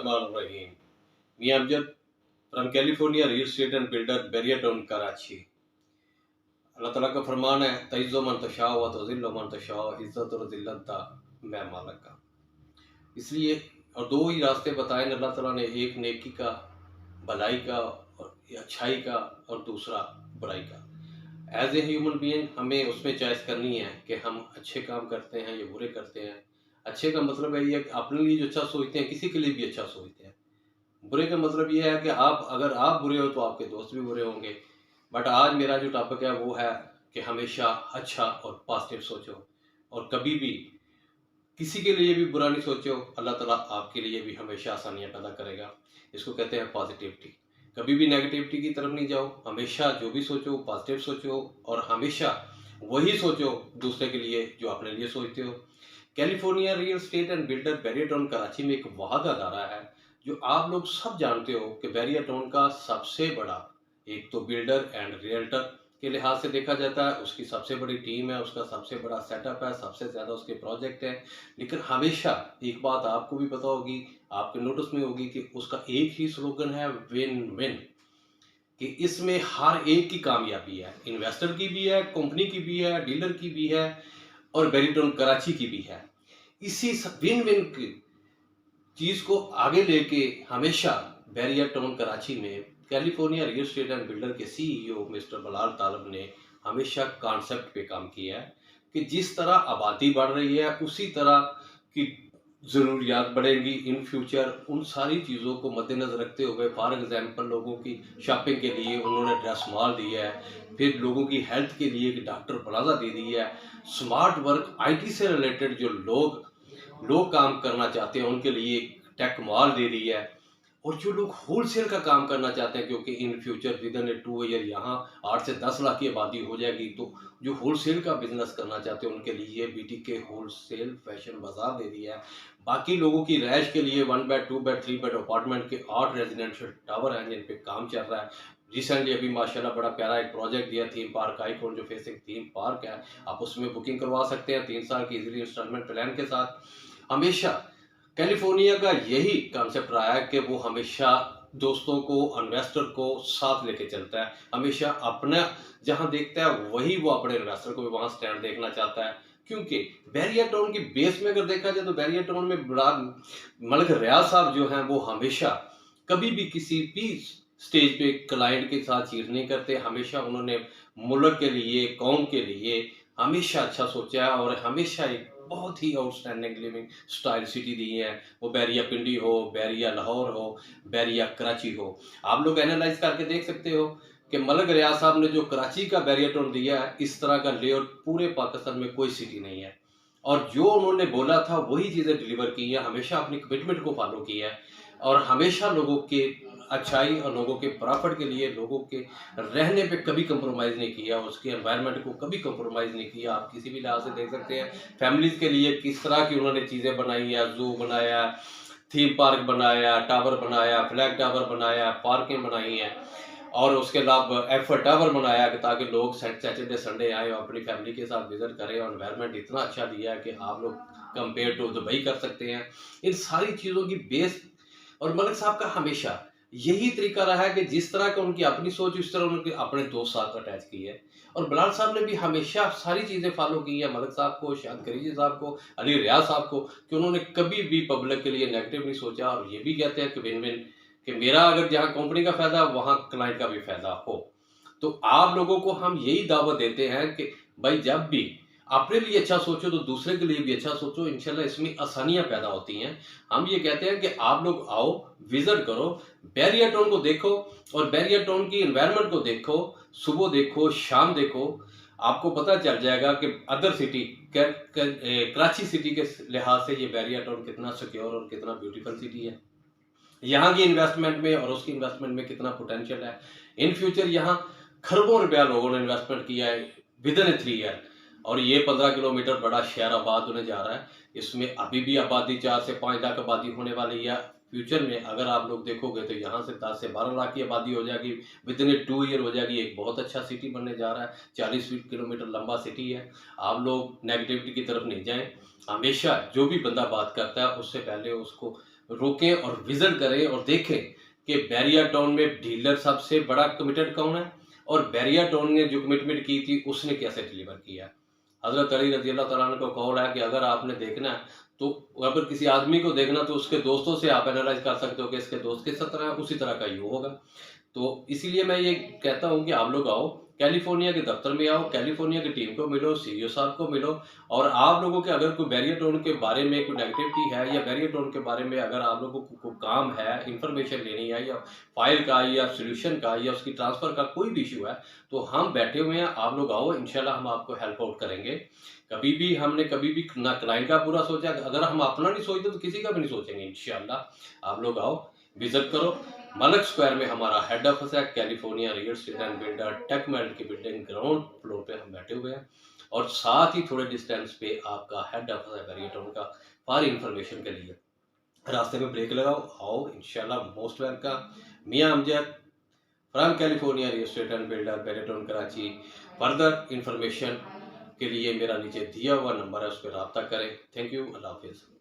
बिस्मिल्लाहिर्रहमानिर्रहीम। मियां Amjad from California, real estate and builder, barrier town, Karachi. Allah ताला का फरमान है, तइज़्ज़ु मन तशाअ व तुज़िल्लु मन तशाअ, इज़्ज़त और ज़िल्लत मैं मालिक का। इसलिए और दो ही रास्ते बताए अल्लाह ताला ने, एक नेकी का, भलाई का और अच्छाई का, और दूसरा बुराई का। एज ए ह्यूमन बीइंग हमें उसमें चॉइस करनी है कि हम अच्छे काम करते हैं या बुरे करते हैं। अच्छे का मतलब है ये कि अपने लिए जो अच्छा सोचते हैं किसी के लिए भी अच्छा सोचते हैं। बुरे का मतलब ये है कि अगर आप बुरे हो तो आपके दोस्त भी बुरे होंगे। बट आज मेरा जो टॉपिक है वो है कि हमेशा अच्छा और पॉजिटिव सोचो, और कभी भी किसी के लिए भी बुरा नहीं सोचो। अल्लाह ताला आपके लिए भी हमेशा आसानियां पैदा करेगा। इसको कहते हैं पॉजिटिविटी। कभी भी नेगेटिविटी की तरफ नहीं जाओ, हमेशा जो भी सोचो पॉजिटिव सोचो, और हमेशा वही सोचो दूसरे के लिए जो अपने लिए सोचते हो। California real estate and builder barrier town Karachi में एक वाहद अदारा है जो आप लोग सब जानते हो कि बैरियर टाउन का सबसे बड़ा, एक तो बिल्डर एंड रियल्टर के लिहाज से देखा जाता है, उसकी सबसे बड़ी टीम है, उसका सबसे बड़ा सेटअप है, सबसे ज़्यादा उसके प्रोजेक्ट हैं। लेकिन हमेशा एक बात आपको भी पता होगी, आपके नोटिस में होगी कि उसका एक ही स्लोगन है, विन विन। कि इसमें हर एक की कामयाबी है, इन्वेस्टर की भी है, कंपनी की भी है, डीलर की भी है, और बैरियर टाउन कराची की भी है। इसी विन विन की चीज को आगे लेके हमेशा बैरियर टाउन कराची में California real estate and builder के सीईओ मिस्टर बलाल तालब ने हमेशा कॉन्सेप्ट पे काम किया है कि जिस तरह आबादी बढ़ रही है उसी तरह की ज़रूरियात बढ़ेंगी इन फ्यूचर। उन सारी चीज़ों को मद्देनज़र रखते हुए, फॉर एग्जांपल लोगों की शॉपिंग के लिए उन्होंने ड्रेस मॉल दिया है, फिर लोगों की हेल्थ के लिए एक डॉक्टर प्लाजा दे दिया है, स्मार्ट वर्क आईटी से रिलेटेड जो लोग काम करना चाहते हैं उनके लिए टेक मॉल दे दी है, और जो लोग होलसेल का काम करना चाहते हैं क्योंकि in future with in 2 year यहाँ 8 से 10 लाख की आबादी हो जाएगी, तो जो होलसेल का बिजनेस करना चाहते हैं उनके लिए बीटी के होलसेल फैशन बाजार दे दिया है। बाकी लोगों की रैश के लिए 1 बेड 2 बेड 3 बेड अपार्टमेंट के 8 रेजिडेंशियल टावर हैं जिन पे काम चल रहा है। रिसेंटली अभी माशाल्लाह बड़ा प्यारा एक प्रोजेक्ट दिया, थीम पार्क आइकॉन जो फेसिंग थीम पार्क है, आप उसमें बुकिंग करवा सकते हैं 3 साल की इजीली इंस्टॉलमेंट प्लान के साथ। हमेशा कैलिफोर्निया का यही कॉन्सेप्ट रहा है कि वो हमेशा दोस्तों को, इन्वेस्टर को साथ लेके चलता है। हमेशा अपना जहां देखता है वही वो अपने इन्वेस्टर को भी वहां स्टैंड देखना चाहता है। क्योंकि बैरियर टाउन की बेस में अगर देखा जाए तो बैरियर टाउन में बड़ा मलिक रियाज साहब जो हैं वो हमेशा कभी भी किसी भी स्टेज पे क्लाइंट के साथ चीज नहीं करते। हमेशा उन्होंने मुल्क के लिए, कौम के लिए हमेशा अच्छा सोचा है, और हमेशा एक बहुत ही आउटस्टैंडिंग लिविंग स्टाइल सिटी दी है। वो बैरिया पिंडी हो, बैरिया लाहौर हो, बैरिया कराची हो। आप लोग एनालाइज करके देख सकते हो कि मलिक रियाज साहब ने जो कराची का बैरियर टाउन दिया है, इस तरह का लेआउट पूरे पाकिस्तान में कोई सिटी नहीं है, और जो उन्होंने बोला था वही चीज़ें डिलीवर की है। हमेशा अपनी कमिटमेंट को फॉलो किया है, और हमेशा लोगों के अच्छाई और लोगों के प्रॉफिट के लिए, लोगों के रहने पे कभी कंप्रोमाइज़ नहीं किया, उसके एनवायरनमेंट को कभी कंप्रोमाइज़ नहीं किया। आप किसी भी लिहाज से देख सकते हैं फैमिलीज़ के लिए किस तरह की उन्होंने चीज़ें बनाई है, जू बनाया, थीम पार्क बनाया, टावर बनाया, फ्लैग टावर बनाया, पार्कें बनाई हैं, और उसके अलावा एफर्ट टावर बनाया कि ताकि लोग सैटरडे संडे आए और अपनी फैमिली के साथ विजिट करें, और एनवायरनमेंट इतना अच्छा दिया है कि आप लोग कंपेयर टू दुबई कर सकते हैं। इन सारी चीज़ों की बेस, और मलिक साहब का हमेशा यही तरीका रहा है कि जिस तरह का उनकी अपनी सोच, उस तरह उनके अपने दोस्त साथ अटैच की है। और बिलाल साहब ने भी हमेशा सारी चीज़ें फॉलो की है, मलिक साहब को, शाद करीजी साहब को, अली रियाज साहब को, कि उन्होंने कभी भी पब्लिक के लिए नेगेटिव नहीं सोचा, और ये भी कहते हैं कि विन विन, कि मेरा अगर जहाँ कंपनी का फायदा वहाँ क्लाइंट का भी फायदा हो। तो आप लोगों को हम यही दावत देते हैं कि भाई जब भी अपने लिए अच्छा सोचो तो दूसरे के लिए भी अच्छा सोचो, इंशाल्लाह इसमें आसानियां पैदा होती हैं। हम ये कहते हैं कि आप लोग आओ, विजिट करो, बैरियर टाउन को देखो, और बैरियर टाउन की एनवायरनमेंट को देखो, सुबह देखो, शाम देखो, आपको पता चल जाएगा कि अदर सिटी कराची सिटी के लिहाज से ये बैरियर टाउन कितना सिक्योर और कितना ब्यूटीफुल सिटी है। यहाँ की इन्वेस्टमेंट में और उसकी इन्वेस्टमेंट में कितना पोटेंशियल है। इन फ्यूचर यहाँ खरबों रुपया लोगों ने इन्वेस्टमेंट किया है विद इन 3 ईयर, और ये 15 किलोमीटर बड़ा शहर आबाद होने जा रहा है। इसमें अभी भी आबादी 4 से 5 लाख आबादी होने वाली है। फ्यूचर में अगर आप लोग देखोगे तो यहाँ से 10 से 12 लाख की आबादी हो जाएगी, विद इन 2 ईयर हो जाएगी। एक बहुत अच्छा सिटी बनने जा रहा है, 40 किलोमीटर लंबा सिटी है। आप लोग नेगेटिविटी की तरफ नहीं जाएं। हमेशा जो भी बंदा बात करता है उससे पहले उसको रोकें और विजिट करें और देखें कि बैरिया टाउन में डीलर सबसे बड़ा कमिटेड कौन है और बैरिया टाउन ने जो कमिटमेंट की थी उसने कैसे डिलीवर किया। हजरत अली रजी अल्लाह तआला अन्हु का कौल है कि अगर आपने देखना है तो अगर किसी आदमी को देखना तो उसके दोस्तों से आप एनालाइज कर सकते हो कि इसके दोस्त किस तरह है, उसी तरह का ये होगा। तो इसीलिए मैं ये कहता हूँ कि आप लोग आओ, कैलिफोर्निया के दफ्तर में आओ, कैलिफोर्निया की टीम को मिलो, सीईओ साहब को मिलो, और आप लोगों के अगर कोई बैरियर टोन के बारे में कोई नेगेटिविटी है या बैरियर टोन के बारे में अगर आप लोगों को काम है, इंफॉर्मेशन लेनी है या फाइल का या सोल्यूशन का या उसकी ट्रांसफर का कोई भी इशू है, तो हम बैठे हुए हैं, आप लोग आओ, इंशाल्लाह हम आपको हेल्प आउट करेंगे। हमने कभी भी ना क्लाइंट का पूरा सोचा, अगर हम अपना नहीं सोचते तो किसी का भी नहीं सोचेंगे इंशाल्लाह। आप लोग आओ, विजिट करो। मलक स्क्वायर में हमारा हेड ऑफिस है, California real estate and builder टेक मेल्ट की बिल्डिंग ग्राउंड फ्लोर पे हम बैठे हुए हैं, और साथ ही थोड़े डिस्टेंस पे आपका हेड ऑफिस है बैरियर टाउन का। सारी इंफॉर्मेशन के लिए रास्ते में ब्रेक लगाओ, आओ, इंशाल्लाह मोस्ट वेलकम। मियां Amjad from California real estate and builder barrier town Karachi. Further information के लिए मेरा नीचे दिया हुआ नंबर है, उस पर रब्ता करें। थैंक यू, अल्लाह हाफिज़।